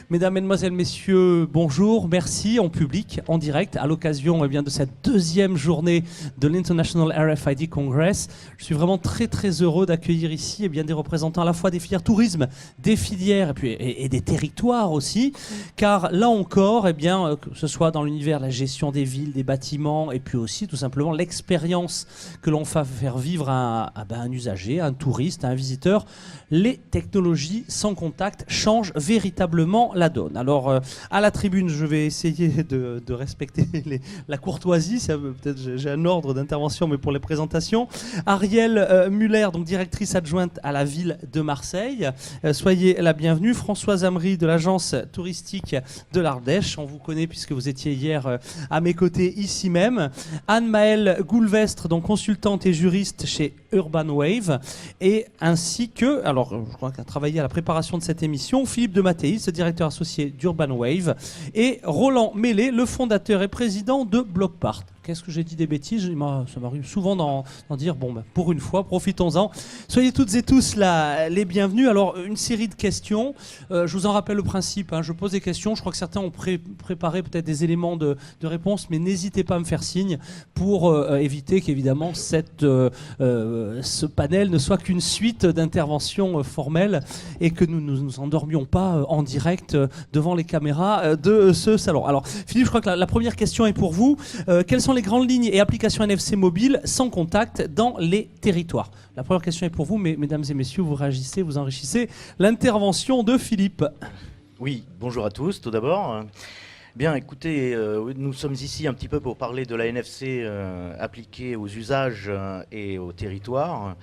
Mesdames, Mesdemoiselles, Messieurs, bonjour, merci en public, en direct, à l'occasion de cette deuxième journée de l'International RFID Congress. Je suis vraiment très heureux d'accueillir ici des représentants à la fois des filières tourisme, des filières et des territoires aussi, car là encore, que ce soit dans l'univers de la gestion des villes, des bâtiments, et puis aussi tout simplement l'expérience que l'on va faire vivre à un usager, un touriste, un visiteur, les technologies sans contact changent véritablement la donne. Alors, à la tribune, je vais essayer de respecter la courtoisie. Peut-être j'ai un ordre d'intervention, mais pour les présentations. Arielle Muller, donc directrice adjointe à la ville de Marseille. Soyez la bienvenue. Françoise Amry de l'agence touristique de l'Ardèche. On vous connaît puisque vous étiez hier à mes côtés ici même. Anne-Maëlle Goulvestre, donc consultante et juriste chez Urban Wave. Et ainsi que, alors je crois qu'elle a travaillé à la préparation de cette émission, Philippe de Mattéis, le directeur associé d'Urban Wave, et Roland Mélé, le fondateur et président de Blockpart. Qu'est-ce que j'ai dit des bêtises? Ça m'arrive souvent d'en dire, pour une fois, profitons-en. Soyez toutes et tous les bienvenus. Alors, une série de questions. Je vous en rappelle le principe. Je pose des questions. Je crois que certains ont préparé peut-être des éléments de réponse, mais n'hésitez pas à me faire signe pour éviter qu'évidemment ce panel ne soit qu'une suite d'interventions formelles et que nous ne nous endormions pas en direct devant les caméras de ce salon. Alors, Philippe, je crois que la première question est pour vous. Quelles sont les grandes lignes et applications NFC mobiles sans contact dans les territoires? La première question est pour vous, mais mesdames et messieurs, vous réagissez, vous enrichissez l'intervention de Philippe. Oui, bonjour à tous, tout d'abord. Bien, écoutez, nous sommes ici un petit peu pour parler de la NFC appliquée aux usages et aux territoires.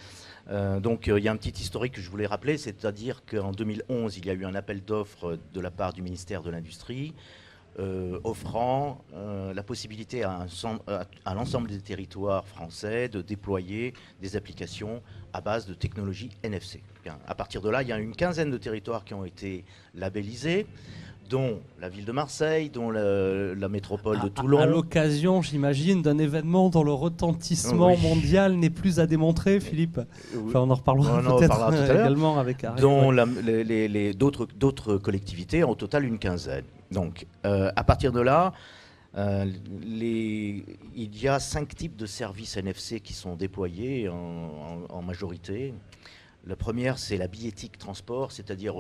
Donc il y a un petit historique que je voulais rappeler, c'est-à-dire qu'en 2011, il y a eu un appel d'offres de la part du ministère de l'Industrie offrant la possibilité à l'ensemble des territoires français de déployer des applications à base de technologie NFC. Bien, à partir de là, il y a une quinzaine de territoires qui ont été labellisés, dont la ville de Marseille, dont la métropole de Toulon. À l'occasion, j'imagine, d'un événement dont le retentissement mondial n'est plus à démontrer, Philippe. Enfin, on en reparlera peut-être également avec Ariel. Dont d'autres collectivités, en total une quinzaine. Donc, à partir de là, il y a 5 types de services NFC qui sont déployés en majorité. La première, c'est la billettique transport, c'est-à-dire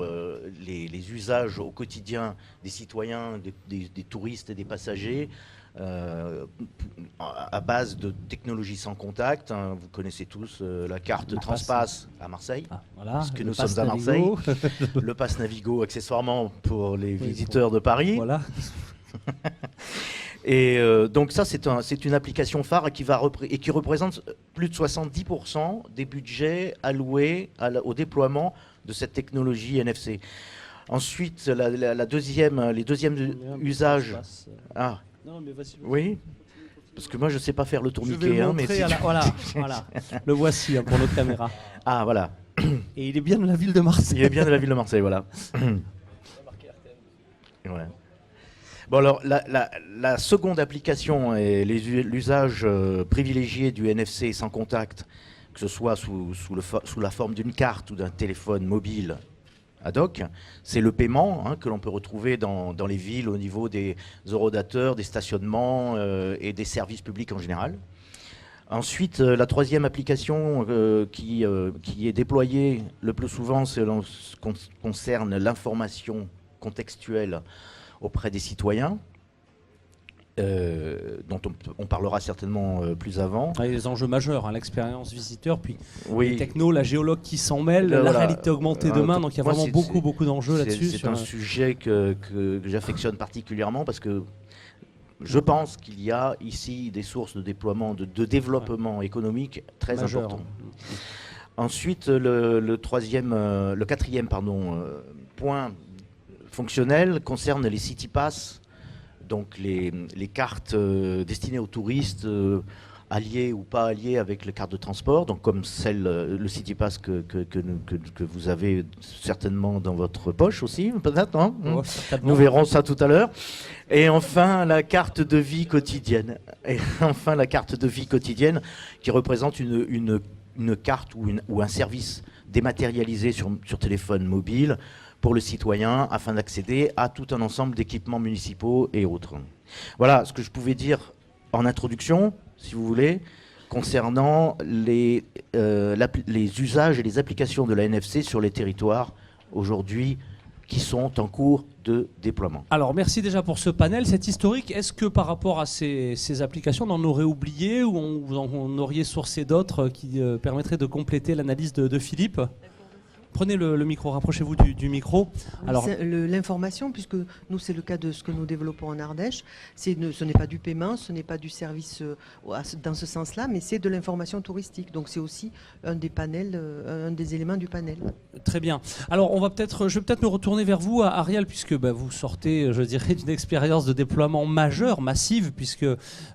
les usages au quotidien des citoyens, des touristes et des passagers à base de technologies sans contact. Vous connaissez tous la carte Transpass à Marseille, puisque nous sommes à Marseille. Le pass Navigo, accessoirement, pour les visiteurs de Paris. Voilà. Et donc ça, c'est une application phare qui représente plus de 70% des budgets alloués au déploiement de cette technologie NFC. Ensuite, les deuxièmes usages... Ah, non, mais vas-y. Oui, parce que moi, je ne sais pas faire le tourniquet. Je vais montrer voilà. Le voici pour notre caméra. Ah, voilà. Et il est bien de la ville de Marseille. Il est bien de la ville de Marseille, voilà. Ouais. Bon, alors, la seconde application et l'usage privilégié du NFC sans contact, que ce soit sous la forme d'une carte ou d'un téléphone mobile ad hoc, c'est le paiement que l'on peut retrouver dans les villes au niveau des horodateurs, des stationnements et des services publics en général. Ensuite, la troisième application qui est déployée le plus souvent, concerne l'information contextuelle auprès des citoyens, dont on parlera certainement plus avant. Les enjeux majeurs, l'expérience visiteur, puis les technos, la géologue qui s'en mêle, la réalité augmentée demain, donc il y a vraiment beaucoup d'enjeux là-dessus. C'est un sujet que j'affectionne particulièrement parce que je pense qu'il y a ici des sources de déploiement, de développement économique très importants. Ensuite, le quatrième point fonctionnel concerne les City Pass, donc les cartes destinées aux touristes, alliées ou pas alliées avec les cartes de transport, donc comme le City Pass que vous avez certainement dans votre poche aussi, peut-être, hein. Nous verrons ça tout à l'heure. Et enfin, la carte de vie quotidienne. Qui représente une carte ou un service dématérialisé sur téléphone mobile pour le citoyen afin d'accéder à tout un ensemble d'équipements municipaux et autres. Voilà ce que je pouvais dire en introduction, si vous voulez, concernant les usages et les applications de la NFC sur les territoires aujourd'hui qui sont en cours de déploiement. Alors merci déjà pour ce panel, cet historique. Est-ce que par rapport à ces applications, on en aurait oublié ou on auriez sourcé d'autres qui permettraient de compléter l'analyse de Philippe ? Prenez le micro, rapprochez-vous du micro. Alors, l'information, puisque nous, c'est le cas de ce que nous développons en Ardèche, ce n'est pas du paiement, ce n'est pas du service dans ce sens-là, mais c'est de l'information touristique. Donc c'est aussi un des panels, un des éléments du panel. Très bien. Alors je vais peut-être me retourner vers vous, Ariel, puisque vous sortez, je dirais, d'une expérience de déploiement majeure, massive, puisque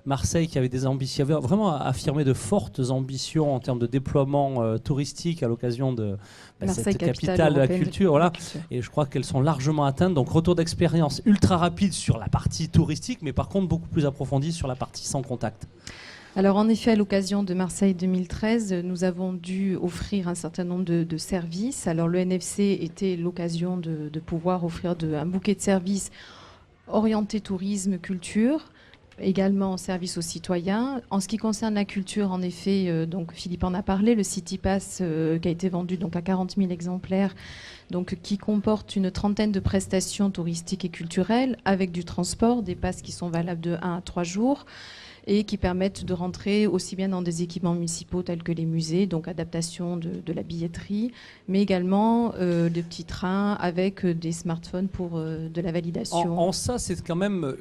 Marseille, qui avait des ambitions, avait vraiment affirmé de fortes ambitions en termes de déploiement touristique à l'occasion de cette capitale de la culture, voilà. Et je crois qu'elles sont largement atteintes. Donc retour d'expérience ultra rapide sur la partie touristique, mais par contre beaucoup plus approfondie sur la partie sans contact. Alors en effet, à l'occasion de Marseille 2013, nous avons dû offrir un certain nombre de services. Alors le NFC était l'occasion de pouvoir offrir un bouquet de services orientés tourisme, culture, également service aux citoyens. En ce qui concerne la culture, en effet, donc Philippe en a parlé, le City Pass qui a été vendu donc à 40 000 exemplaires, donc qui comporte une trentaine de prestations touristiques et culturelles avec du transport, des passes qui sont valables de 1 à 3 jours et qui permettent de rentrer aussi bien dans des équipements municipaux tels que les musées, donc adaptation de la billetterie, mais également de petits trains avec des smartphones pour de la validation. En ça, c'est quand même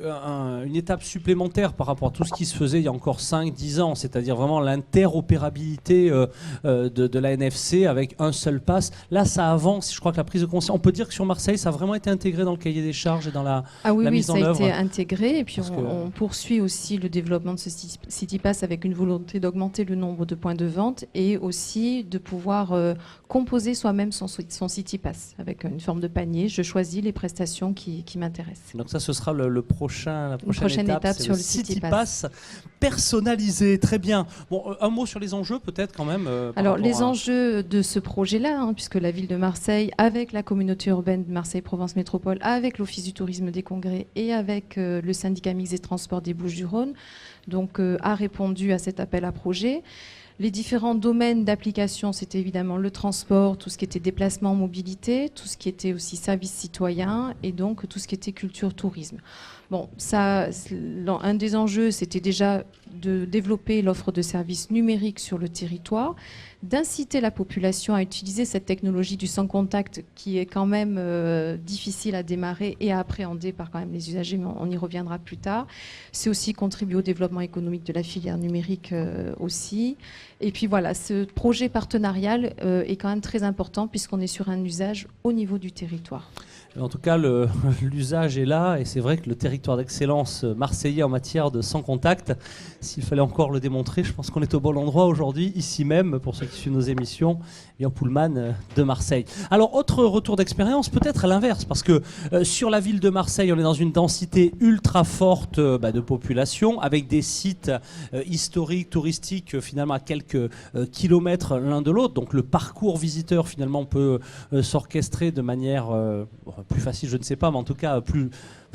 une étape supplémentaire par rapport à tout ce qui se faisait il y a encore 5-10 ans, c'est-à-dire vraiment l'interopérabilité de la NFC avec un seul pass. Là, ça avance, je crois que la prise de conscience, on peut dire que sur Marseille, ça a vraiment été intégré dans le cahier des charges et dans la mise en œuvre. Oui, ça a été intégré, et puis on poursuit aussi le développement de ce City Pass avec une volonté d'augmenter le nombre de points de vente et aussi de pouvoir composer soi-même son City Pass avec une forme de panier. Je choisis les prestations qui m'intéressent. Donc ça, ce sera la prochaine étape sur le City Pass personnalisé. Très bien. Bon, un mot sur les enjeux peut-être quand même. Alors les enjeux de ce projet-là, puisque la ville de Marseille, avec la communauté urbaine de Marseille-Provence Métropole, avec l'Office du tourisme des congrès et avec le syndicat mixte des transports des Bouches-du-Rhône, donc a répondu à cet appel à projet. Les différents domaines d'application, c'était évidemment le transport, tout ce qui était déplacement, mobilité, tout ce qui était aussi service citoyen et donc tout ce qui était culture, tourisme. Bon, ça, un des enjeux, c'était déjà de développer l'offre de services numériques sur le territoire, d'inciter la population à utiliser cette technologie du sans contact qui est quand même difficile à démarrer et à appréhender par quand même les usagers, mais on y reviendra plus tard. C'est aussi contribuer au développement économique de la filière numérique aussi. Et puis voilà, ce projet partenarial est quand même très important puisqu'on est sur un usage au niveau du territoire. En tout cas, l'usage est là et c'est vrai que le territoire d'excellence marseillais en matière de sans contact, s'il fallait encore le démontrer, je pense qu'on est au bon endroit aujourd'hui, ici même, pour ceux qui suivent nos émissions, et en Pullman de Marseille. Alors, autre retour d'expérience, peut-être à l'inverse, parce que sur la ville de Marseille, on est dans une densité ultra forte de population, avec des sites historiques, touristiques, finalement à quelques kilomètres l'un de l'autre. Donc le parcours visiteur, finalement, peut s'orchestrer de manière plus facile, je ne sais pas, mais en tout cas plus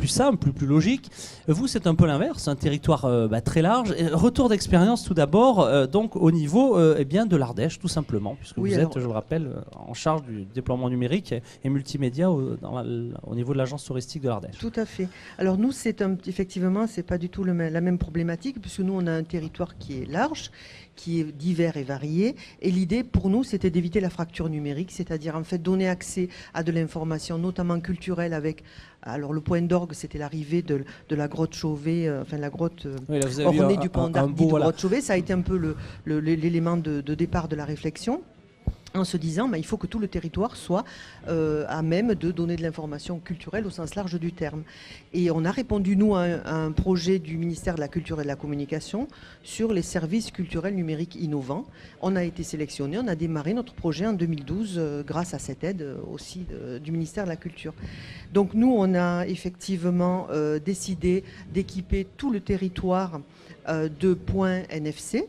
simple, plus logique. Vous, c'est un peu l'inverse, un territoire très large. Retour d'expérience tout d'abord, donc au niveau bien de l'Ardèche, tout simplement, puisque vous êtes, je le rappelle, en charge du déploiement numérique et multimédia au niveau de l'agence touristique de l'Ardèche. Tout à fait. Alors nous, effectivement, c'est pas du tout la même problématique, puisque nous, on a un territoire qui est large, qui est divers et varié. Et l'idée, pour nous, c'était d'éviter la fracture numérique, c'est-à-dire en fait donner accès à de l'information, notamment culturelle, avec... Alors le point d'orgue, c'était l'arrivée de la grotte Chauvet, la grotte ornée du pont d'Arc dit de grotte Chauvet. Ça a été un peu l'élément de départ de la réflexion, en se disant il faut que tout le territoire soit à même de donner de l'information culturelle au sens large du terme. Et on a répondu, nous, à un projet du ministère de la Culture et de la Communication sur les services culturels numériques innovants. On a été sélectionné, on a démarré notre projet en 2012 grâce à cette aide aussi du ministère de la Culture. Donc nous, on a effectivement décidé d'équiper tout le territoire de points NFC.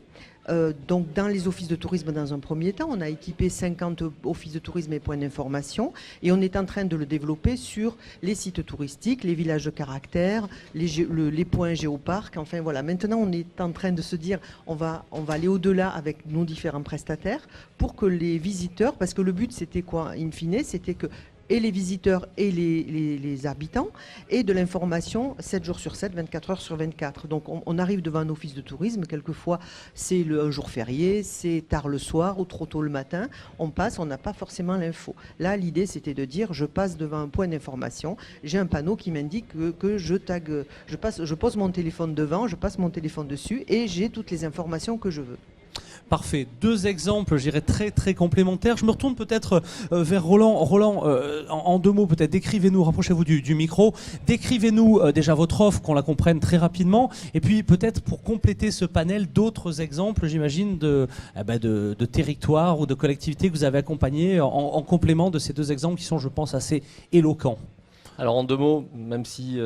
Donc dans les offices de tourisme dans un premier temps, on a équipé 50 offices de tourisme et points d'information et on est en train de le développer sur les sites touristiques, les villages de caractère, les points géoparcs. Enfin voilà, maintenant on est en train de se dire on va aller au-delà avec nos différents prestataires pour que les visiteurs, parce que le but c'était quoi in fine, c'était que et les visiteurs et les habitants, et de l'information 7 jours sur 7, 24 heures sur 24. Donc on arrive devant un office de tourisme, quelquefois c'est un jour férié, c'est tard le soir ou trop tôt le matin, on passe, on n'a pas forcément l'info. Là, l'idée c'était de dire, je passe devant un point d'information, j'ai un panneau qui m'indique que je pose mon téléphone devant, je passe mon téléphone dessus, et j'ai toutes les informations que je veux. Parfait. 2 exemples, je dirais très très complémentaires. Je me retourne peut-être vers Roland. Roland, en 2 mots peut-être, décrivez-nous, rapprochez-vous du micro, décrivez-nous déjà votre offre, qu'on la comprenne très rapidement, et puis peut-être pour compléter ce panel, d'autres exemples, j'imagine, de territoires ou de collectivités que vous avez accompagnés en complément de ces 2 exemples qui sont, je pense, assez éloquents. Alors en 2 mots, même si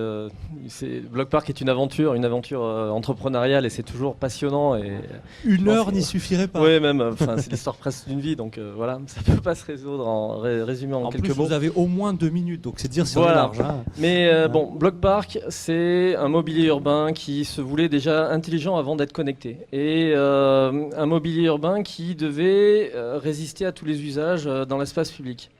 BlogPark est une aventure entrepreneuriale et c'est toujours passionnant. Et, 1 heure n'y suffirait pas. Oui, même, c'est l'histoire presque d'une vie, donc voilà, ça ne peut pas se résoudre en résumé en quelques mots. Vous avez au moins 2 minutes, donc c'est dire si on est large. Hein. Mais bon, BlogPark, c'est un mobilier urbain qui se voulait déjà intelligent avant d'être connecté. Et un mobilier urbain qui devait résister à tous les usages dans l'espace public.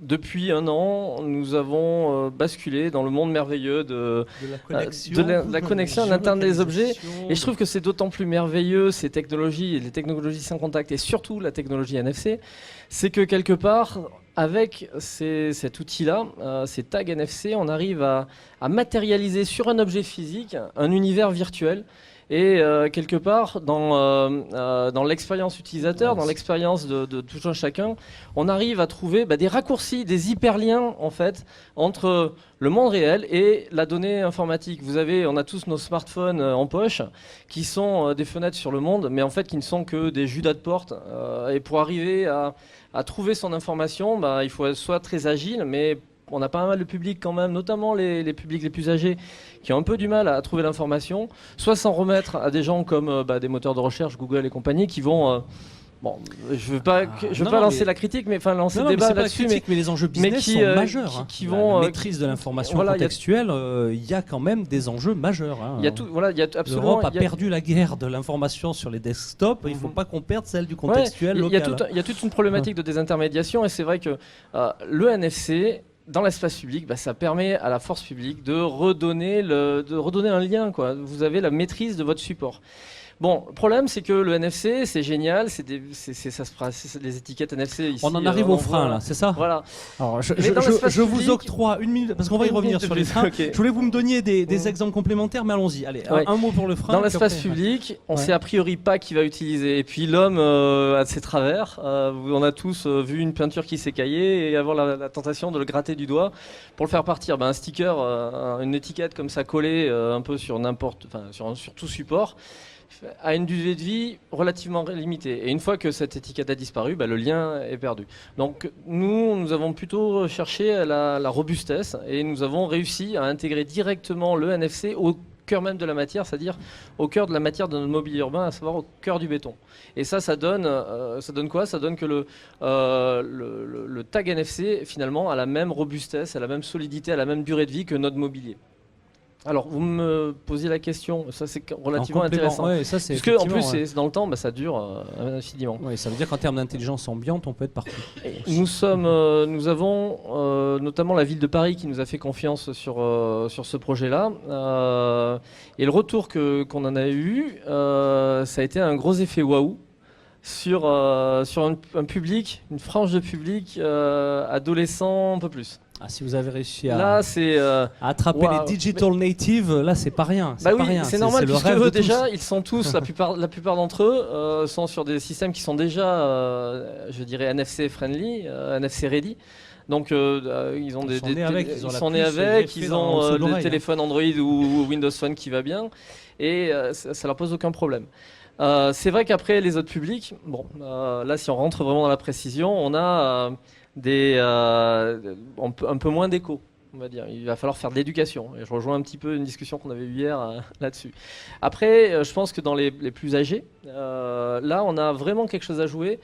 Depuis 1 an, nous avons basculé dans le monde merveilleux de la connexion à l'Internet des objets. Et je trouve que c'est d'autant plus merveilleux, ces technologies, les technologies sans contact, et surtout la technologie NFC, c'est que quelque part, avec cet outil-là, ces tags NFC, on arrive à matérialiser sur un objet physique un univers virtuel. Et quelque part, dans l'expérience utilisateur, dans l'expérience de tout un chacun, on arrive à trouver des raccourcis, des hyperliens en fait, entre le monde réel et la donnée informatique. On a tous nos smartphones en poche, qui sont des fenêtres sur le monde, mais en fait qui ne sont que des judas de porte. Et pour arriver à trouver son information, il faut être soit très agile, mais on a pas mal de public quand même, notamment les publics les plus âgés, qui ont un peu du mal à trouver l'information, soit s'en remettre à des gens comme des moteurs de recherche, Google et compagnie, qui vont... je veux pas lancer la critique, mais lancer le débat là-dessus. Mais les enjeux business sont majeurs. La maîtrise de l'information contextuelle, il y a quand même des enjeux majeurs. Hein. Il y a absolument. L'Europe a perdu la guerre de l'information sur les desktops. Il ne faut pas qu'on perde celle du contextuel local. Il y a toute une problématique de désintermédiation, et c'est vrai que le NFC... dans l'espace public, ça permet à la force publique de redonner un lien, quoi. Vous avez la maîtrise de votre support. Bon, le problème, c'est que le NFC, c'est génial, c'est les étiquettes NFC ici. On en arrive aux freins, là, c'est ça ? Voilà. Alors, je vous octroie 1 minute, parce qu'on va y revenir sur les freins. Okay. Je voulais que vous me donniez des exemples complémentaires, mais allons-y. Allez, un mot pour le frein. Dans l'espace public, on sait a priori pas qui va utiliser. Et puis l'homme a ses travers. On a tous vu une peinture qui s'est caillée et avoir la tentation de le gratter du doigt pour le faire partir. Un sticker, une étiquette comme ça collée un peu sur sur tout support, a une durée de vie relativement limitée. Et une fois que cette étiquette a disparu, le lien est perdu. Donc nous avons plutôt cherché la robustesse, et nous avons réussi à intégrer directement le NFC au cœur même de la matière, c'est-à-dire au cœur de la matière de notre mobilier urbain, à savoir au cœur du béton. Et ça donne quoi ? Ça donne que le tag NFC, finalement, a la même robustesse, a la même solidité, a la même durée de vie que notre mobilier. Alors, vous me posiez la question, ça c'est relativement intéressant. Ouais, ça, parce qu'en plus, c'est dans le temps, ça dure infiniment. Oui, ça veut dire qu'en termes d'intelligence ambiante, on peut être partout. Nous avons notamment la ville de Paris qui nous a fait confiance sur ce projet-là. Et le retour qu'on en a eu, ça a été un gros effet waouh sur un public, une frange de public adolescent un peu plus. Ah, si vous avez réussi à attraper les digital natives, là c'est pas rien. C'est normal, puisque eux déjà, ils sont tous, la plupart d'entre eux sont sur des systèmes qui sont déjà, je dirais, NFC friendly, NFC ready. Donc ils ont nés avec, ils ont le téléphone Android ou Windows Phone qui va bien, et ça leur pose aucun problème. C'est vrai qu'après les autres publics, là si on rentre vraiment dans la précision, on a un peu moins d'écho. on va dire. Il va falloir faire de l'éducation. Et je rejoins un petit peu une discussion qu'on avait eue hier là-dessus. Après, je pense que dans les plus âgés, là, on a vraiment quelque chose à jouer.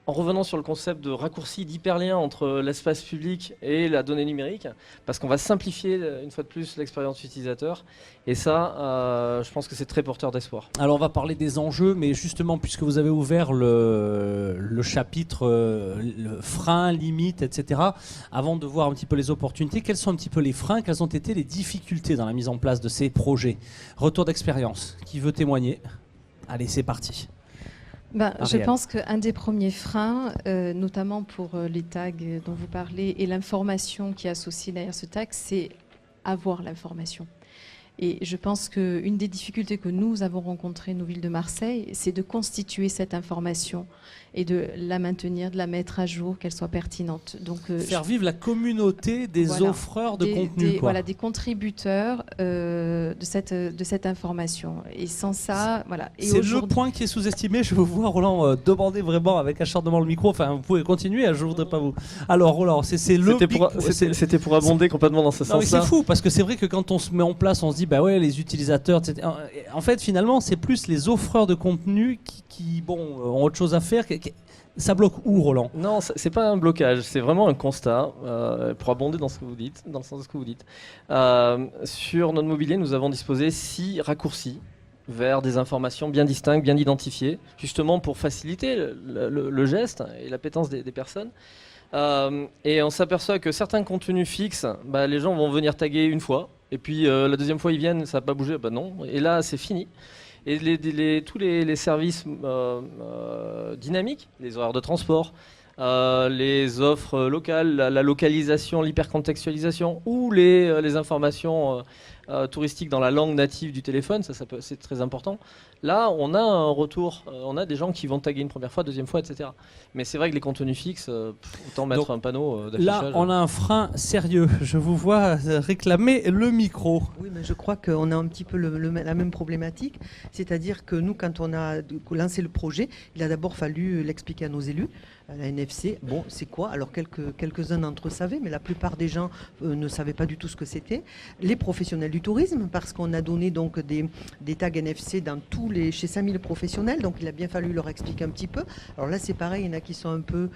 En revenant sur le concept de raccourci, d'hyperlien entre l'espace public et la donnée numérique, parce qu'on va simplifier une fois de plus l'expérience utilisateur. Et ça, je pense que c'est très porteur d'espoir. Alors on va parler des enjeux, mais justement, puisque vous avez ouvert le chapitre le frein, limite, etc., avant de voir un petit peu les opportunités, quels sont un petit peu les freins, quelles ont été les difficultés dans la mise en place de ces projets? Retour d'expérience, qui veut témoigner? Allez, c'est parti. Je pense qu'un des premiers freins, notamment pour les tags dont vous parlez et l'information qui est associée derrière ce tag, c'est avoir l'information. Et je pense qu'une des difficultés que nous avons rencontrées, nous, Ville de Marseille, c'est de constituer cette information et de la maintenir, de la mettre à jour, qu'elle soit pertinente. Donc, faire vivre la communauté des offreurs de contenu. Voilà, des contributeurs de cette information. Et sans ça, voilà. C'est le point qui est sous-estimé. Je vous vois, Roland, demander vraiment avec acharnement le micro. Enfin, vous pouvez continuer, je ne voudrais pas vous... Alors, Roland, c'était pour abonder complètement dans ce sens-là. C'est fou, parce que c'est vrai que quand on se met en place, on se dit, bah ouais, les utilisateurs, etc. En fait, finalement, c'est plus les offreurs de contenu qui ont autre chose à faire. Ça bloque où, Roland? Non, c'est pas un blocage, c'est vraiment un constat. Pour abonder dans ce que vous dites, dans le sens de ce que vous dites. Sur notre mobilier, nous avons disposé 6 raccourcis vers des informations bien distinctes, bien identifiées, justement pour faciliter le geste et l'appétence des personnes. Et on s'aperçoit que certains contenus fixes, les gens vont venir taguer une fois, et puis la deuxième fois ils viennent, ça n'a pas bougé, non. Et là, c'est fini. Et tous les services dynamiques, les horaires de transport, les offres locales, la localisation, l'hypercontextualisation ou les informations touristiques dans la langue native du téléphone, c'est très important. Là, on a un retour, on a des gens qui vont taguer une première fois, deuxième fois, etc. Mais c'est vrai que les contenus fixes, autant mettre un panneau d'affichage. Là, on a un frein sérieux. Je vous vois réclamer le micro. Oui, mais je crois qu'on a un petit peu la même problématique. C'est-à-dire que nous, quand on a lancé le projet, il a d'abord fallu l'expliquer à nos élus. La NFC, bon, c'est quoi? Alors quelques-uns d'entre eux savaient, mais la plupart des gens ne savaient pas du tout ce que c'était. Les professionnels du tourisme, parce qu'on a donné donc des tags NFC chez 5000 professionnels, donc il a bien fallu leur expliquer un petit peu. Alors là, c'est pareil, il y en a qui sont un peu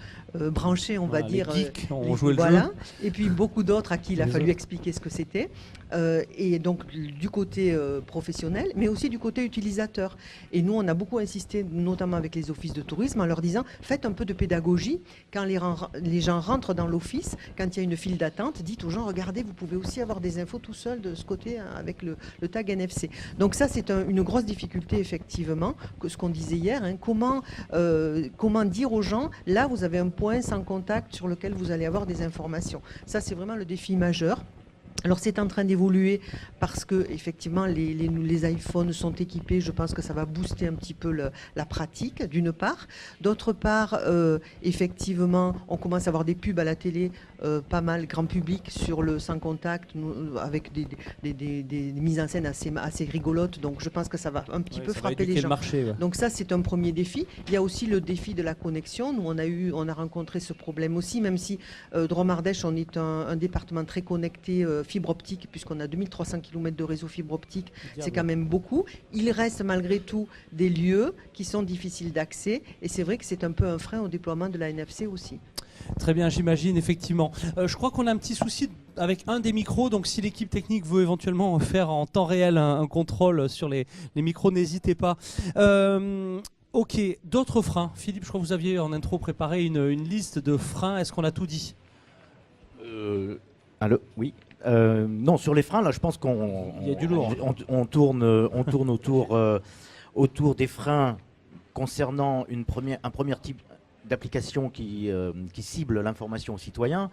branchés, on va dire. Les geeks ont joué le jeu. Et puis beaucoup d'autres à qui il a fallu expliquer ce que c'était. Et donc du côté professionnel, mais aussi du côté utilisateur. Et nous, on a beaucoup insisté, notamment avec les offices de tourisme, en leur disant, faites un peu de pédagogie. Quand les gens rentrent dans l'office, quand il y a une file d'attente, dites aux gens, regardez, vous pouvez aussi avoir des infos tout seul de ce côté avec le tag NFC. Donc ça, c'est une grosse difficulté, effectivement, que ce qu'on disait hier. Comment dire aux gens, là, vous avez un point sans contact sur lequel vous allez avoir des informations. Ça, c'est vraiment le défi majeur. Alors c'est en train d'évoluer parce que effectivement les iPhones sont équipés. Je pense que ça va booster un petit peu la pratique d'une part. D'autre part, effectivement, on commence à avoir des pubs à la télé, pas mal grand public sur le sans contact, avec des mises en scène assez rigolotes. Donc je pense que ça va un petit peu frapper les gens. Marché, ouais. Donc ça c'est un premier défi. Il y a aussi le défi de la connexion. Nous on a rencontré ce problème aussi, même si Dromardèche on est un département très connecté. Fibre optique, puisqu'on a 2300 km de réseau fibre optique, c'est quand même beaucoup. Il reste malgré tout des lieux qui sont difficiles d'accès et c'est vrai que c'est un peu un frein au déploiement de la NFC aussi. Très bien, j'imagine, effectivement. Je crois qu'on a un petit souci avec un des micros, donc si l'équipe technique veut éventuellement faire en temps réel un contrôle sur les micros, n'hésitez pas. Ok, d'autres freins. Philippe, je crois que vous aviez en intro préparé une liste de freins. Est-ce qu'on a tout dit? Allô, oui. Non, sur les freins, là, je pense on tourne autour des freins concernant un premier type d'application qui cible l'information aux citoyens,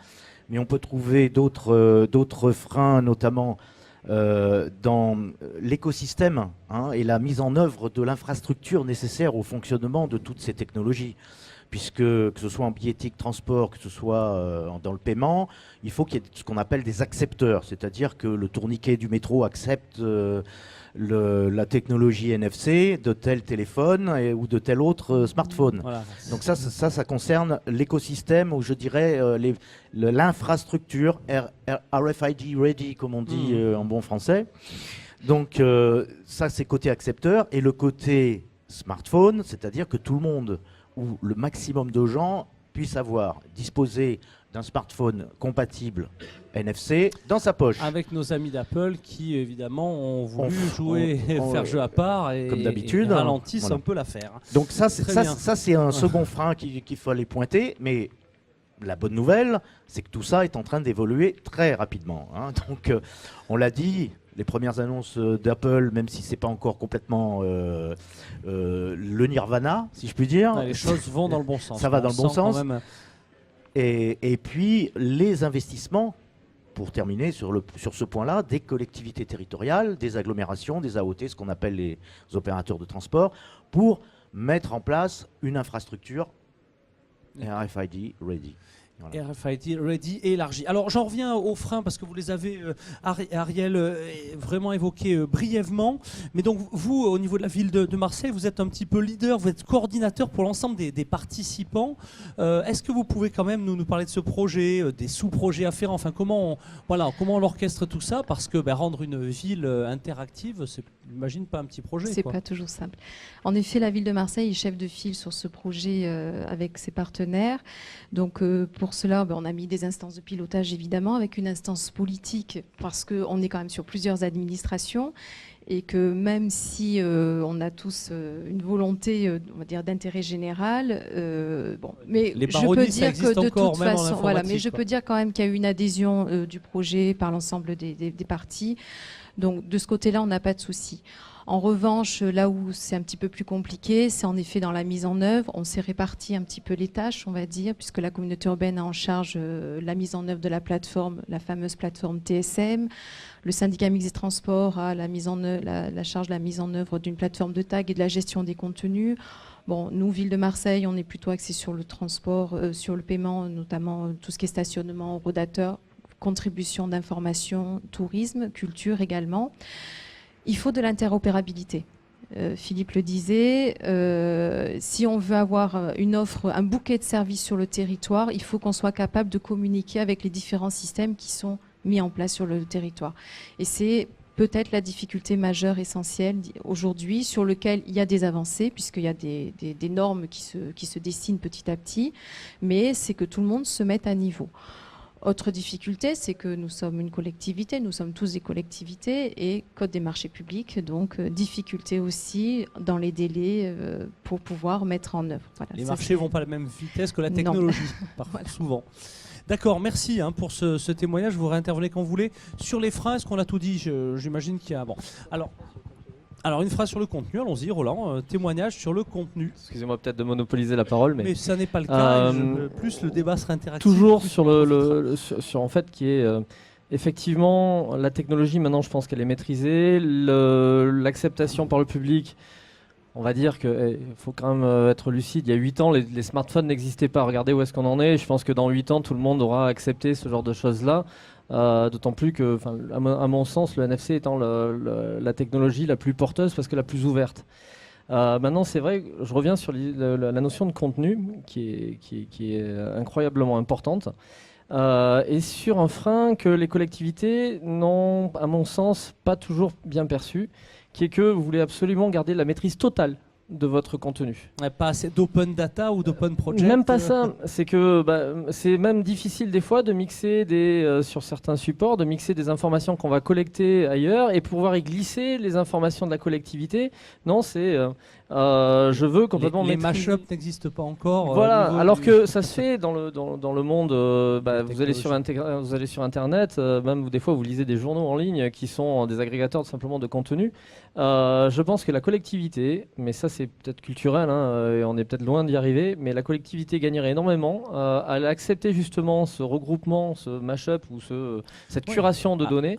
mais on peut trouver d'autres freins, notamment dans l'écosystème et la mise en œuvre de l'infrastructure nécessaire au fonctionnement de toutes ces technologies. puisque que ce soit en billettique, transport, que ce soit dans le paiement, il faut qu'il y ait ce qu'on appelle des accepteurs, c'est-à-dire que le tourniquet du métro accepte la technologie NFC de tel téléphone ou de tel autre smartphone. Voilà. Donc ça concerne l'écosystème, ou je dirais l'infrastructure RFID ready, comme on dit en bon français. Donc ça, c'est côté accepteur. Et le côté smartphone, c'est-à-dire que tout le monde, ou le maximum de gens, puissent disposer d'un smartphone compatible NFC dans sa poche. Avec nos amis d'Apple qui, évidemment, ont voulu faire jeu à part et, comme d'habitude, et ralentissent un peu l'affaire. Donc ça, c'est un second frein qu'il fallait pointer, mais la bonne nouvelle, c'est que tout ça est en train d'évoluer très rapidement. Hein. Donc, on l'a dit, les premières annonces d'Apple, même si c'est pas encore complètement le nirvana, si je puis dire. Les choses vont dans le bon sens. Ça va dans le bon sens. Et puis, les investissements, pour terminer sur ce point-là, des collectivités territoriales, des agglomérations, des AOT, ce qu'on appelle les opérateurs de transport, pour mettre en place une infrastructure RFID ready. Voilà. RFID ready et élargi. Alors j'en reviens aux freins parce que vous les avez, Ariel, vraiment évoqués brièvement. Mais donc vous, au niveau de la ville de Marseille, vous êtes un petit peu leader, vous êtes coordinateur pour l'ensemble des participants. Est-ce que vous pouvez quand même nous parler de ce projet, des sous-projets afférents, enfin comment on orchestre tout ça, parce que rendre une ville interactive, c'est, j'imagine, pas un petit projet. C'est pas toujours simple. En effet, la ville de Marseille est chef de file sur ce projet avec ses partenaires. Donc pour cela, on a mis des instances de pilotage, évidemment, avec une instance politique, parce qu'on est quand même sur plusieurs administrations, et que même si on a tous une volonté, on va dire, d'intérêt général, mais les je peux dire que de encore, toute façon, voilà, mais je peux dire quand même qu'il y a eu une adhésion du projet par l'ensemble des parties. Donc de ce côté-là, on n'a pas de souci. En revanche, là où c'est un petit peu plus compliqué, c'est en effet dans la mise en œuvre. On s'est réparti un petit peu les tâches, on va dire, puisque la communauté urbaine a en charge la mise en œuvre de la plateforme, la fameuse plateforme TSM. Le syndicat mixte des transports a la charge de la mise en œuvre d'une plateforme de tag et de la gestion des contenus. Bon, nous, Ville de Marseille, on est plutôt axé sur le transport, sur le paiement, notamment tout ce qui est stationnement, rodateur, contribution d'information, tourisme, culture également. Il faut de l'interopérabilité. Philippe le disait, si on veut avoir une offre, un bouquet de services sur le territoire, il faut qu'on soit capable de communiquer avec les différents systèmes qui sont mis en place sur le territoire. Et c'est peut-être la difficulté majeure, essentielle aujourd'hui, sur lequel il y a des avancées, puisqu'il y a des normes qui se dessinent petit à petit, mais c'est que tout le monde se mette à niveau. Autre difficulté, c'est que nous sommes une collectivité, nous sommes tous des collectivités, et code des marchés publics, donc difficulté aussi dans les délais pour pouvoir mettre en œuvre. Voilà, les marchés ne vont pas à la même vitesse que la technologie, parfois, souvent. D'accord, merci pour ce témoignage, vous réintervenez quand vous voulez. Sur les freins, est-ce qu'on a tout dit? J'imagine qu'il y a... Bon. Alors, une phrase sur le contenu, allons-y, Roland, témoignage sur le contenu. Excusez-moi peut-être de monopoliser la parole, mais ça n'est pas le cas, plus le débat sera interactif. Toujours sur en fait, qui est effectivement la technologie, maintenant je pense qu'elle est maîtrisée, l'acceptation par le public, on va dire qu'il faut quand même être lucide, il y a 8 ans les smartphones n'existaient pas, regardez où est-ce qu'on en est, je pense que dans 8 ans tout le monde aura accepté ce genre de choses-là. D'autant plus que, à mon sens, le NFC étant la technologie la plus porteuse parce que la plus ouverte. Maintenant, c'est vrai, je reviens sur la notion de contenu qui est incroyablement importante et sur un frein que les collectivités n'ont, à mon sens, pas toujours bien perçu, qui est que vous voulez absolument garder la maîtrise totale de votre contenu. Pas assez d'open data ou d'open project. Même pas ça, c'est que c'est même difficile des fois de mixer sur certains supports, de mixer des informations qu'on va collecter ailleurs et pouvoir y glisser les informations de la collectivité. Non, c'est je veux complètement les mashups n'existent pas encore. Voilà, alors que ça se fait dans le monde. Vous allez sur Internet, même des fois vous lisez des journaux en ligne qui sont des agrégateurs simplement de contenu. Je pense que la collectivité, mais ça c'est peut-être culturel, et on est peut-être loin d'y arriver, mais la collectivité gagnerait énormément à accepter justement ce regroupement, ce mashup ou cette curation de données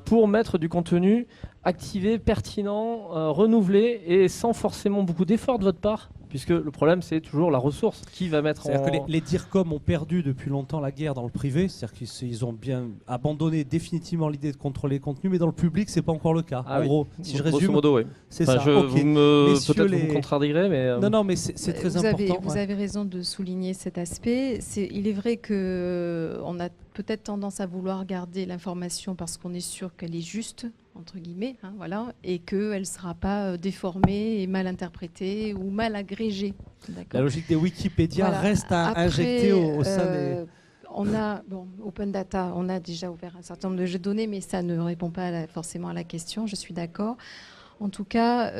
pour mettre du contenu activé, pertinent, renouvelé et sans forcément beaucoup d'efforts de votre part puisque le problème c'est toujours la ressource. Qui va mettre C'est-à-dire que les DIRCOM ont perdu depuis longtemps la guerre dans le privé, c'est-à-dire qu'ils ont bien abandonné définitivement l'idée de contrôler les contenus, mais dans le public, c'est pas encore le cas. En gros, si je résume, grosso modo, oui. C'est ça. Peut-être Messieurs, vous me contredirez, mais... Non, mais c'est très important. Vous avez raison de souligner cet aspect. Il est vrai qu'on a peut-être tendance à vouloir garder l'information parce qu'on est sûr qu'elle est juste, entre guillemets, hein, voilà, et qu'elle ne sera pas déformée et mal interprétée ou mal agrégée. La logique des Wikipédia reste à injecter au sein des... On a, Open Data, on a déjà ouvert un certain nombre de jeux de données, mais ça ne répond pas forcément à la question, je suis d'accord. En tout cas,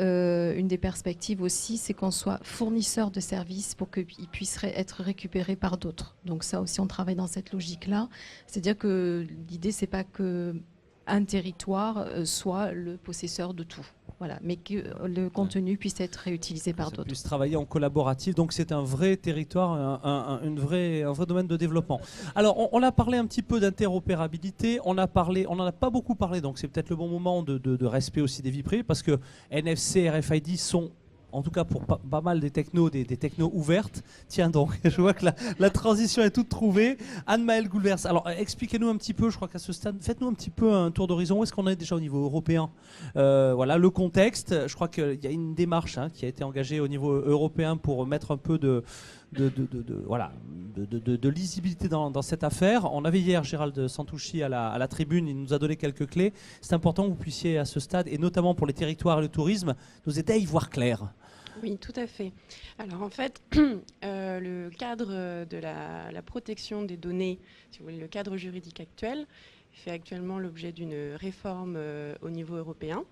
une des perspectives aussi, c'est qu'on soit fournisseur de services pour qu'ils puissent être récupérés par d'autres. Donc ça aussi, on travaille dans cette logique-là. C'est-à-dire que l'idée, c'est pas qu'un territoire soit le possesseur de tout. Voilà, mais que le contenu puisse être réutilisé par d'autres. Puisse travailler en collaboratif, donc c'est un vrai territoire, un vrai domaine de développement. Alors, on a parlé un petit peu d'interopérabilité, on n'en a pas beaucoup parlé, donc c'est peut-être le bon moment de respect aussi des vies privées, parce que NFC, RFID sont, en tout cas pour pas mal des technos ouvertes. Tiens donc, je vois que la transition est toute trouvée. Anne-Maëlle Goulvers, alors expliquez-nous un petit peu, je crois qu'à ce stade, faites-nous un petit peu un tour d'horizon. Où est-ce qu'on est déjà au niveau européen ? Voilà, le contexte. Je crois qu'il y a une démarche qui a été engagée au niveau européen pour mettre un peu de lisibilité dans cette affaire. On avait hier Gérald Santouchi à la tribune, il nous a donné quelques clés. C'est important que vous puissiez à ce stade, et notamment pour les territoires et le tourisme, nous aider à y voir clair. Oui, tout à fait. Alors en fait, le cadre de la protection des données, si vous voulez, le cadre juridique actuel, fait actuellement l'objet d'une réforme au niveau européen.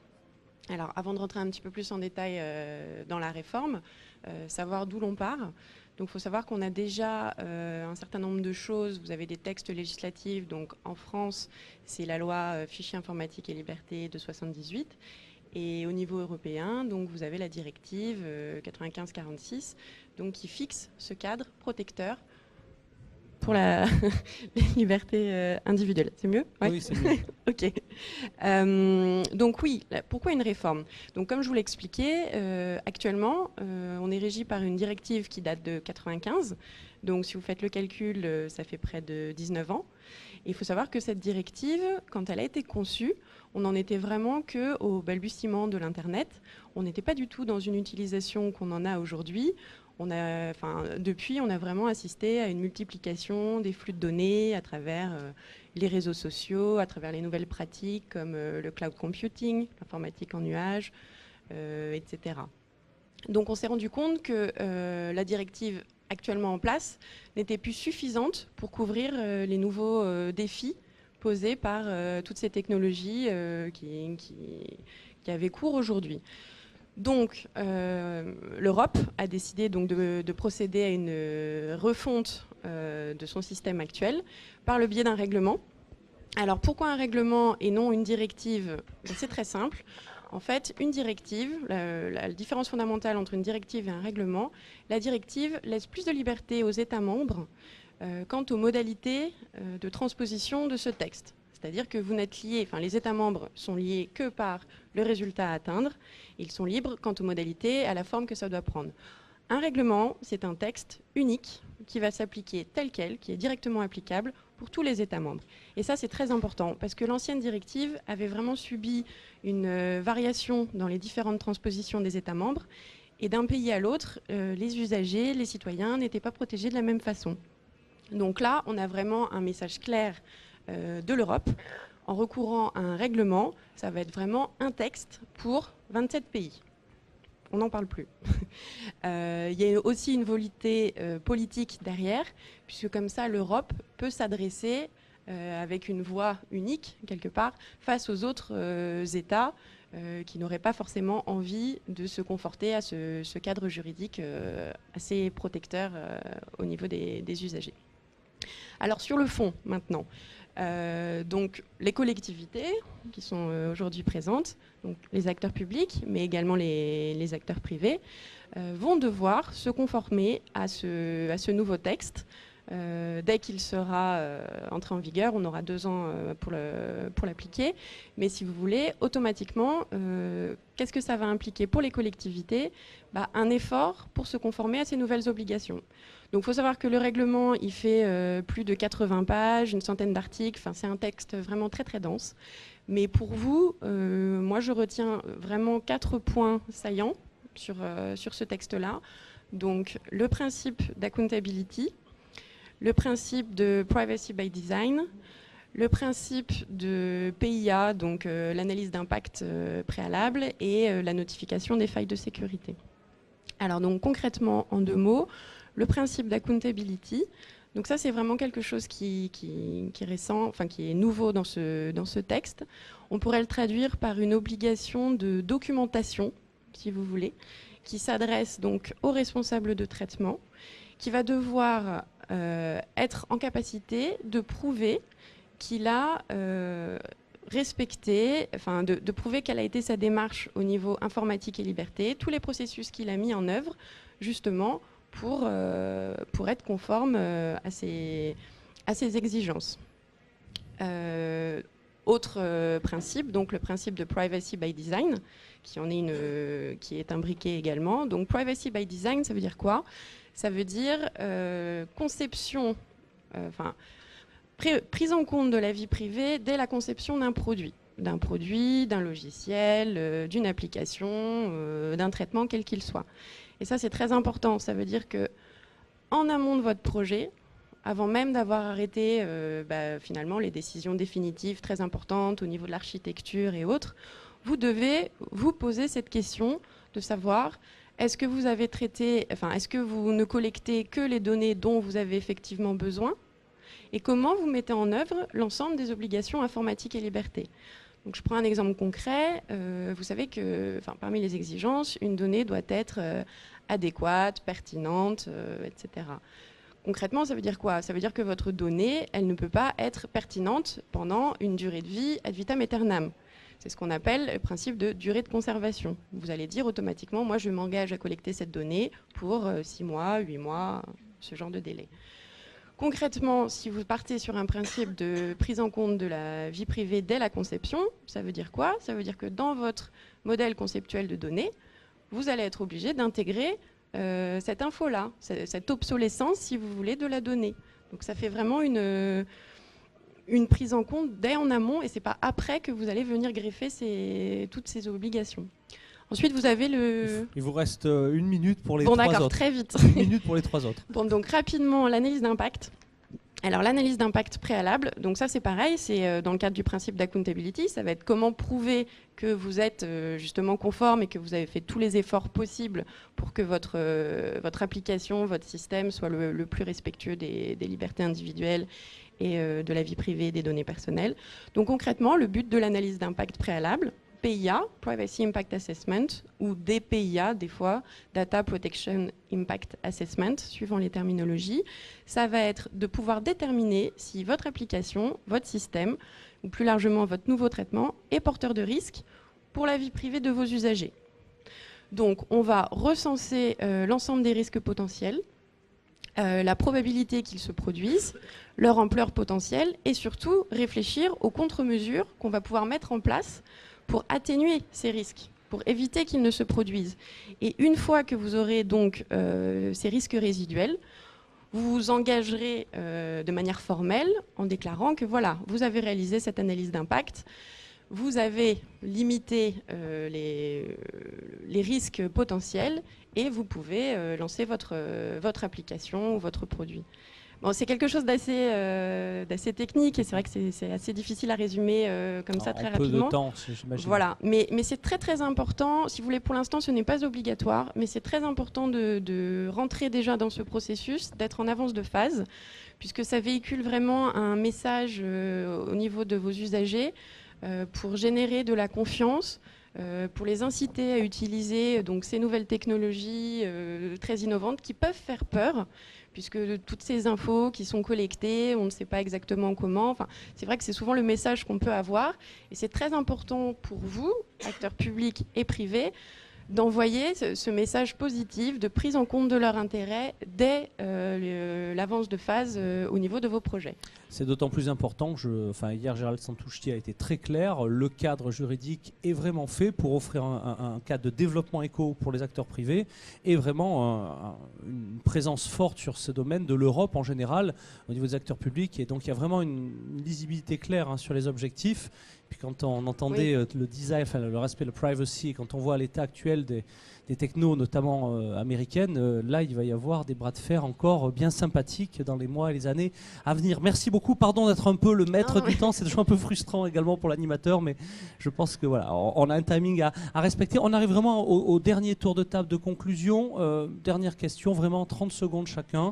Alors avant de rentrer un petit peu plus en détail dans la réforme, savoir d'où l'on part. Donc il faut savoir qu'on a déjà un certain nombre de choses. Vous avez des textes législatifs. Donc en France, c'est la loi Fichiers informatiques et liberté de 78. Et au niveau européen, donc vous avez la directive 95-46, donc qui fixe ce cadre protecteur pour la liberté individuelle. C'est mieux ? Ouais. Oui, c'est mieux. Ok. Donc oui, pourquoi une réforme ? Donc comme je vous l'expliquais, actuellement, on est régi par une directive qui date de 95. Donc si vous faites le calcul, ça fait près de 19 ans. Et il faut savoir que cette directive, quand elle a été conçue, on n'en était vraiment qu'au balbutiement de l'Internet. On n'était pas du tout dans une utilisation qu'on en a aujourd'hui. Depuis, on a vraiment assisté à une multiplication des flux de données à travers les réseaux sociaux, à travers les nouvelles pratiques comme le cloud computing, l'informatique en nuage, etc. Donc on s'est rendu compte que la directive actuellement en place n'était plus suffisante pour couvrir les nouveaux défis posés par toutes ces technologies qui avaient cours aujourd'hui. Donc, l'Europe a décidé donc de procéder à une refonte de son système actuel par le biais d'un règlement. Alors, pourquoi un règlement et non une directive ? C'est très simple. En fait, une directive, la différence fondamentale entre une directive et un règlement, la directive laisse plus de liberté aux États membres quant aux modalités de transposition de ce texte. C'est-à-dire que vous n'êtes liés, les États membres sont liés que par le résultat à atteindre. Ils sont libres quant aux modalités, à la forme que ça doit prendre. Un règlement, c'est un texte unique qui va s'appliquer tel quel, qui est directement applicable pour tous les États membres. Et ça, c'est très important parce que l'ancienne directive avait vraiment subi une variation dans les différentes transpositions des États membres. Et d'un pays à l'autre, les usagers, les citoyens n'étaient pas protégés de la même façon. Donc là, on a vraiment un message clair de l'Europe. En recourant à un règlement, ça va être vraiment un texte pour 27 pays. On n'en parle plus. Il y a aussi une volonté politique derrière, puisque comme ça, l'Europe peut s'adresser avec une voix unique, quelque part, face aux autres États qui n'auraient pas forcément envie de se conforter à ce cadre juridique assez protecteur au niveau des usagers. Alors sur le fond, maintenant, donc les collectivités qui sont aujourd'hui présentes, donc les acteurs publics, mais également les acteurs privés, vont devoir se conformer à ce nouveau texte Dès qu'il sera entré en vigueur, on aura 2 ans pour l'appliquer. Mais si vous voulez, automatiquement, qu'est-ce que ça va impliquer pour les collectivités ? Un effort pour se conformer à ces nouvelles obligations. Donc il faut savoir que le règlement, il fait plus de 80 pages, une centaine d'articles. Enfin, c'est un texte vraiment très très dense. Mais pour vous, moi je retiens vraiment 4 points saillants sur ce texte-là. Donc le principe d'accountability, le principe de privacy by design, le principe de PIA, donc l'analyse d'impact préalable, et la notification des failles de sécurité. Alors donc concrètement, en 2 mots, le principe d'accountability, donc ça c'est vraiment quelque chose qui est récent, enfin qui est nouveau dans ce texte. On pourrait le traduire par une obligation de documentation, si vous voulez, qui s'adresse donc aux responsables de traitement, qui va devoir être en capacité de prouver qu'il a respecté, enfin de prouver quelle a été sa démarche au niveau informatique et liberté, tous les processus qu'il a mis en œuvre justement pour être conforme à ces exigences. Autre principe, donc le principe de privacy by design, qui est imbriqué également. Donc privacy by design, ça veut dire quoi ? Ça veut dire conception, prise en compte de la vie privée dès la conception d'un produit, d'un logiciel, d'une application, d'un traitement quel qu'il soit. Et ça, c'est très important. Ça veut dire que en amont de votre projet, avant même d'avoir arrêté finalement les décisions définitives très importantes au niveau de l'architecture et autres, vous devez vous poser cette question de savoir est-ce que vous avez est-ce que vous ne collectez que les données dont vous avez effectivement besoin, et comment vous mettez en œuvre l'ensemble des obligations informatiques et liberté. Donc je prends un exemple concret. Vous savez que parmi les exigences, une donnée doit être adéquate, pertinente, etc. Concrètement, ça veut dire quoi ? Ça veut dire que votre donnée, elle ne peut pas être pertinente pendant une durée de vie ad vitam aeternam. C'est ce qu'on appelle le principe de durée de conservation. Vous allez dire automatiquement, moi je m'engage à collecter cette donnée pour 6 mois, 8 mois, ce genre de délai. Concrètement, si vous partez sur un principe de prise en compte de la vie privée dès la conception, ça veut dire quoi ? Ça veut dire que dans votre modèle conceptuel de données, vous allez être obligé d'intégrer cette info-là, cette obsolescence, si vous voulez, de la donnée. Donc ça fait vraiment une prise en compte dès en amont, et ce n'est pas après que vous allez venir greffer toutes ces obligations. Ensuite, vous avez Il vous reste 1 minute pour les 3 autres. Bon, d'accord, très vite. 1 minute pour les 3 autres. Bon, donc rapidement, l'analyse d'impact. Alors, l'analyse d'impact préalable, donc ça c'est pareil, c'est dans le cadre du principe d'accountability, ça va être comment prouver que vous êtes justement conforme et que vous avez fait tous les efforts possibles pour que votre application, votre système soit le plus respectueux des libertés individuelles et de la vie privée et des données personnelles. Donc concrètement, le but de l'analyse d'impact préalable, PIA, Privacy Impact Assessment, ou DPIA, des fois, Data Protection Impact Assessment, suivant les terminologies, ça va être de pouvoir déterminer si votre application, votre système, ou plus largement votre nouveau traitement, est porteur de risques pour la vie privée de vos usagers. Donc, on va recenser l'ensemble des risques potentiels, la probabilité qu'ils se produisent, leur ampleur potentielle, et surtout réfléchir aux contre-mesures qu'on va pouvoir mettre en place pour atténuer ces risques, pour éviter qu'ils ne se produisent. Et une fois que vous aurez donc ces risques résiduels, vous vous engagerez de manière formelle en déclarant que voilà, vous avez réalisé cette analyse d'impact, vous avez limité les risques potentiels et vous pouvez lancer votre application ou votre produit. Bon, c'est quelque chose d'assez technique et c'est vrai que c'est assez difficile à résumer comme ça très rapidement. Peu de temps, j'imagine. Voilà, mais c'est très très important. Si vous voulez, pour l'instant, ce n'est pas obligatoire, mais c'est très important de rentrer déjà dans ce processus, d'être en avance de phase, puisque ça véhicule vraiment un message au niveau de vos usagers pour générer de la confiance, pour les inciter à utiliser donc, ces nouvelles technologies très innovantes qui peuvent faire peur, puisque toutes ces infos qui sont collectées, on ne sait pas exactement comment. Enfin, c'est vrai que c'est souvent le message qu'on peut avoir. Et c'est très important pour vous, acteurs publics et privés, d'envoyer ce message positif de prise en compte de leur intérêt dès l'avance de phase au niveau de vos projets. C'est d'autant plus important que hier Gérald Santouchti a été très clair, le cadre juridique est vraiment fait pour offrir un cadre de développement éco pour les acteurs privés et vraiment une présence forte sur ce domaine de l'Europe en général au niveau des acteurs publics, et donc il y a vraiment une lisibilité claire sur les objectifs. Puis quand on entendait le design, le respect, le privacy, et quand on voit l'état actuel des technos, notamment américaines, là il va y avoir des bras de fer encore bien sympathiques dans les mois et les années à venir. Merci beaucoup, pardon d'être un peu le maître du temps, c'est toujours un peu frustrant également pour l'animateur, mais je pense que voilà, on a un timing à respecter. On arrive vraiment au dernier tour de table de conclusion. Dernière question, vraiment 30 secondes chacun.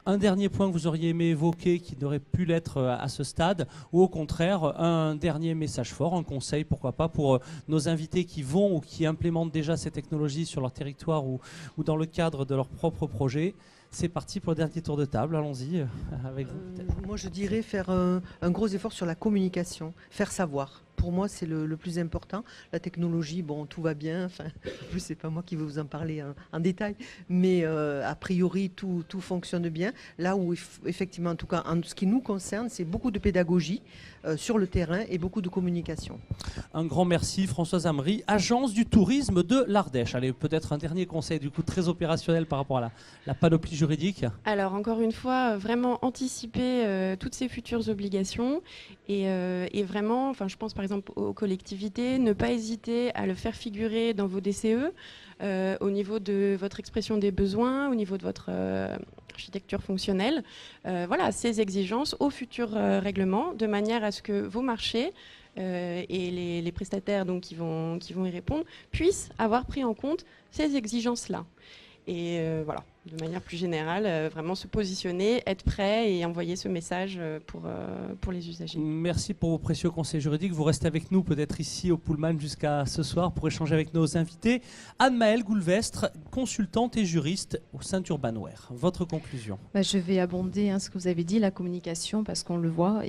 Un dernier point que vous auriez aimé évoquer qui n'aurait pu l'être à ce stade, ou au contraire un dernier message fort, un conseil pourquoi pas pour nos invités qui vont ou qui implémentent déjà ces technologies sur leur territoire ou dans le cadre de leur propre projet. C'est parti pour le dernier tour de table, allons-y avec vous. Moi je dirais faire un gros effort sur la communication, faire savoir. Pour moi, c'est le plus important. La technologie, bon, tout va bien. Enfin, en plus, c'est pas moi qui vais vous en parler en détail, mais a priori, tout fonctionne bien. Là où, effectivement, en tout cas, en ce qui nous concerne, c'est beaucoup de pédagogie sur le terrain et beaucoup de communication. Un grand merci, Françoise Amry, agence du tourisme de l'Ardèche. Allez, peut-être un dernier conseil, du coup, très opérationnel par rapport à la panoplie juridique. Alors, encore une fois, vraiment anticiper toutes ces futures obligations et vraiment, enfin, je pense par exemple aux collectivités, ne pas hésiter à le faire figurer dans vos DCE, au niveau de votre expression des besoins, au niveau de votre architecture fonctionnelle. Voilà, ces exigences aux futurs règlements, de manière à ce que vos marchés et les prestataires donc, qui vont y répondre puissent avoir pris en compte ces exigences-là. Et voilà, de manière plus générale, vraiment se positionner, être prêt et envoyer ce message pour les usagers. Merci pour vos précieux conseils juridiques. Vous restez avec nous peut-être ici au Pullman jusqu'à ce soir pour échanger avec nos invités. Anne-Maëlle Goulvestre, consultante et juriste au sein d'Urbanware. Votre conclusion? Je vais abonder ce que vous avez dit, la communication, parce qu'on le voit,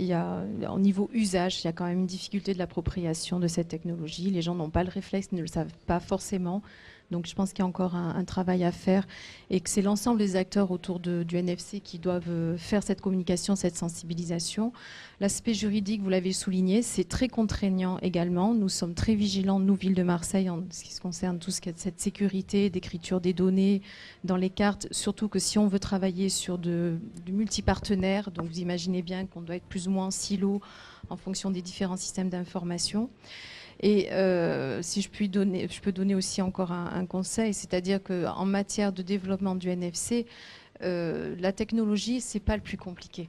au niveau usage, il y a quand même une difficulté de l'appropriation de cette technologie. Les gens n'ont pas le réflexe, ne le savent pas forcément. Donc je pense qu'il y a encore un travail à faire et que c'est l'ensemble des acteurs autour du NFC qui doivent faire cette communication, cette sensibilisation. L'aspect juridique, vous l'avez souligné, c'est très contraignant également. Nous sommes très vigilants, nous, Ville de Marseille, en ce qui se concerne tout ce qui est cette sécurité, d'écriture des données dans les cartes, surtout que si on veut travailler sur du multipartenaire, donc vous imaginez bien qu'on doit être plus ou moins en silo en fonction des différents systèmes d'information. Et si je peux donner aussi encore un conseil, c'est-à-dire qu'en matière de développement du NFC, la technologie, ce n'est pas le plus compliqué.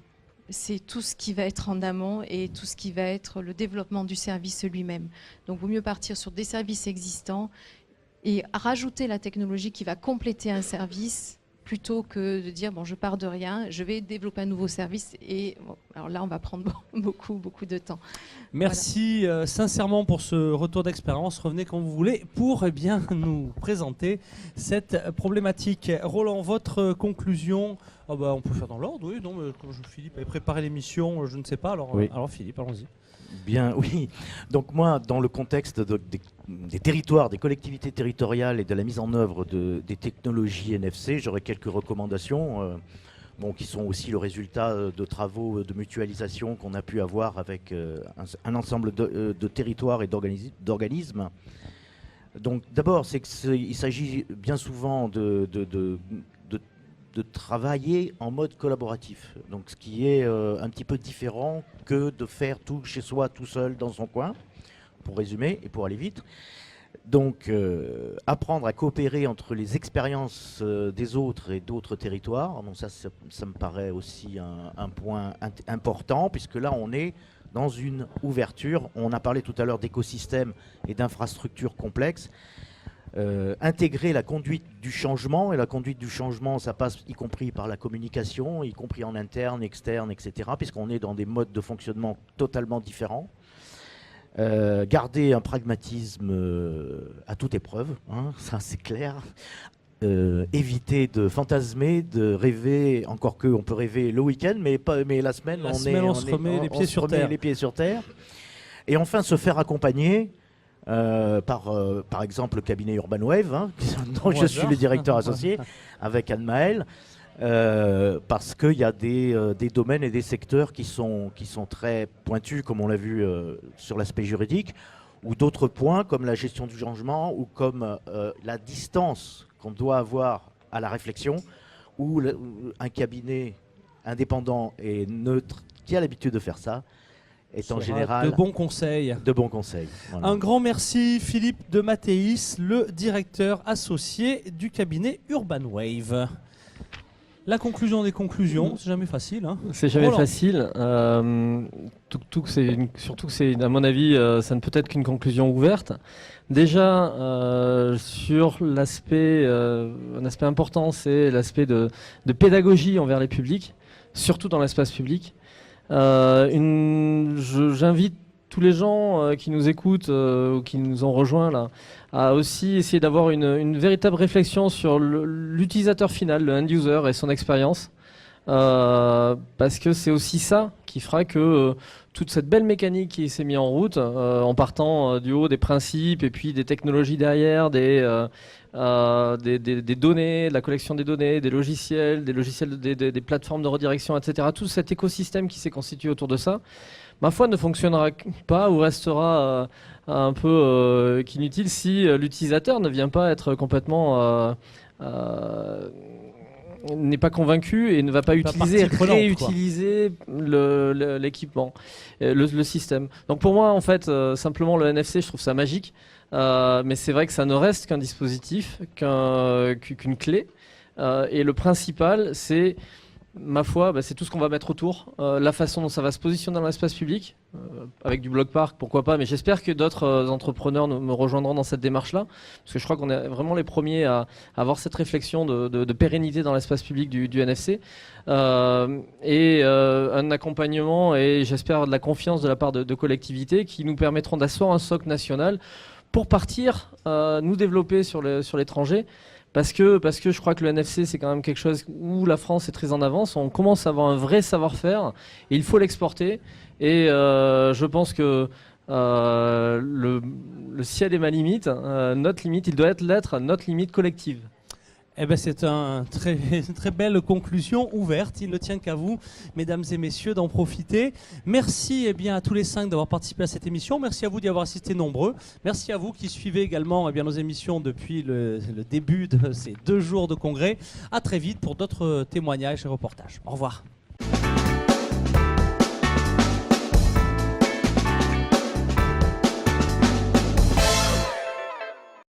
C'est tout ce qui va être en amont et tout ce qui va être le développement du service lui-même. Donc, il vaut mieux partir sur des services existants et rajouter la technologie qui va compléter un service plutôt que de dire bon, je pars de rien, je vais développer un nouveau service et bon, alors là on va prendre beaucoup de temps. Merci sincèrement pour ce retour d'expérience. Revenez quand vous voulez pour nous présenter cette problématique. Roland, votre conclusion? On peut faire dans l'ordre, oui. Non, mais comme Philippe avait préparé l'émission, je ne sais pas. Alors, oui. Alors Philippe, allons-y. Bien, oui. Donc moi, dans le contexte des territoires, des collectivités territoriales et de la mise en œuvre des technologies NFC, j'aurais quelques recommandations qui sont aussi le résultat de travaux de mutualisation qu'on a pu avoir avec un ensemble de territoires et d'organismes. Donc d'abord, il s'agit bien souvent de travailler en mode collaboratif, donc ce qui est un petit peu différent que de faire tout chez soi tout seul dans son coin, pour résumer et pour aller vite. Donc apprendre à coopérer entre les expériences des autres et d'autres territoires, donc ça me paraît aussi un point important, puisque là on est dans une ouverture. On a parlé tout à l'heure d'écosystèmes et d'infrastructures complexes. Intégrer la conduite du changement, et la conduite du changement, ça passe y compris par la communication, y compris en interne, externe, etc., puisqu'on est dans des modes de fonctionnement totalement différents. Garder un pragmatisme à toute épreuve, ça c'est clair. Éviter de fantasmer, de rêver, encore qu'on peut rêver le week-end, mais la semaine, on se remet les pieds sur terre. Et enfin, se faire accompagner par exemple le cabinet Urban Wave, hein, dont je suis le directeur associé, avec Anne Maëlle, parce qu'il y a des domaines et des secteurs qui sont très pointus, comme on l'a vu sur l'aspect juridique, ou d'autres points comme la gestion du changement, ou comme la distance qu'on doit avoir à la réflexion, où un cabinet indépendant et neutre qui a l'habitude de faire ça, est en général de bons conseils. De bons conseils. Voilà. Un grand merci Philippe de Mathéis, le directeur associé du cabinet Urban Wave. La conclusion des conclusions, c'est jamais facile. Hein. C'est jamais facile. Surtout que c'est, à mon avis, ça ne peut être qu'une conclusion ouverte. Déjà, sur l'aspect, un aspect important, c'est l'aspect de pédagogie envers les publics, surtout dans l'espace public. J'invite tous les gens qui nous écoutent ou qui nous ont rejoints là, à aussi essayer d'avoir une véritable réflexion sur l'utilisateur final, le end-user et son expérience. Parce que c'est aussi ça qui fera que toute cette belle mécanique qui s'est mise en route, en partant du haut des principes et puis des technologies derrière, des données, de la collection des données, des logiciels, des plateformes de redirection, etc. Tout cet écosystème qui s'est constitué autour de ça, ma foi, ne fonctionnera pas ou restera un peu qu'inutile si l'utilisateur ne vient pas être complètement... n'est pas convaincu et ne va pas réutiliser l'équipement, le système. Donc pour moi, en fait, simplement le NFC, je trouve ça magique. Mais c'est vrai que ça ne reste qu'un dispositif, qu'une clé. Et le principal, c'est, ma foi, c'est tout ce qu'on va mettre autour, la façon dont ça va se positionner dans l'espace public, avec du bloc park, pourquoi pas, mais j'espère que d'autres entrepreneurs me rejoindront dans cette démarche-là, parce que je crois qu'on est vraiment les premiers à avoir cette réflexion de pérennité dans l'espace public du NFC, et un accompagnement et j'espère de la confiance de la part de collectivités qui nous permettront d'asseoir un socle national pour partir nous développer sur l'étranger. Parce que je crois que le NFC, c'est quand même quelque chose où la France est très en avance. On commence à avoir un vrai savoir-faire et il faut l'exporter. Et je pense que le ciel est ma limite. Notre limite, il doit l'être notre limite collective. Eh ben, c'est une très belle conclusion ouverte. Il ne tient qu'à vous, mesdames et messieurs, d'en profiter. Merci à tous les 5 d'avoir participé à cette émission. Merci à vous d'y avoir assisté nombreux. Merci à vous qui suivez également nos émissions depuis le début de ces 2 jours de congrès. À très vite pour d'autres témoignages et reportages. Au revoir.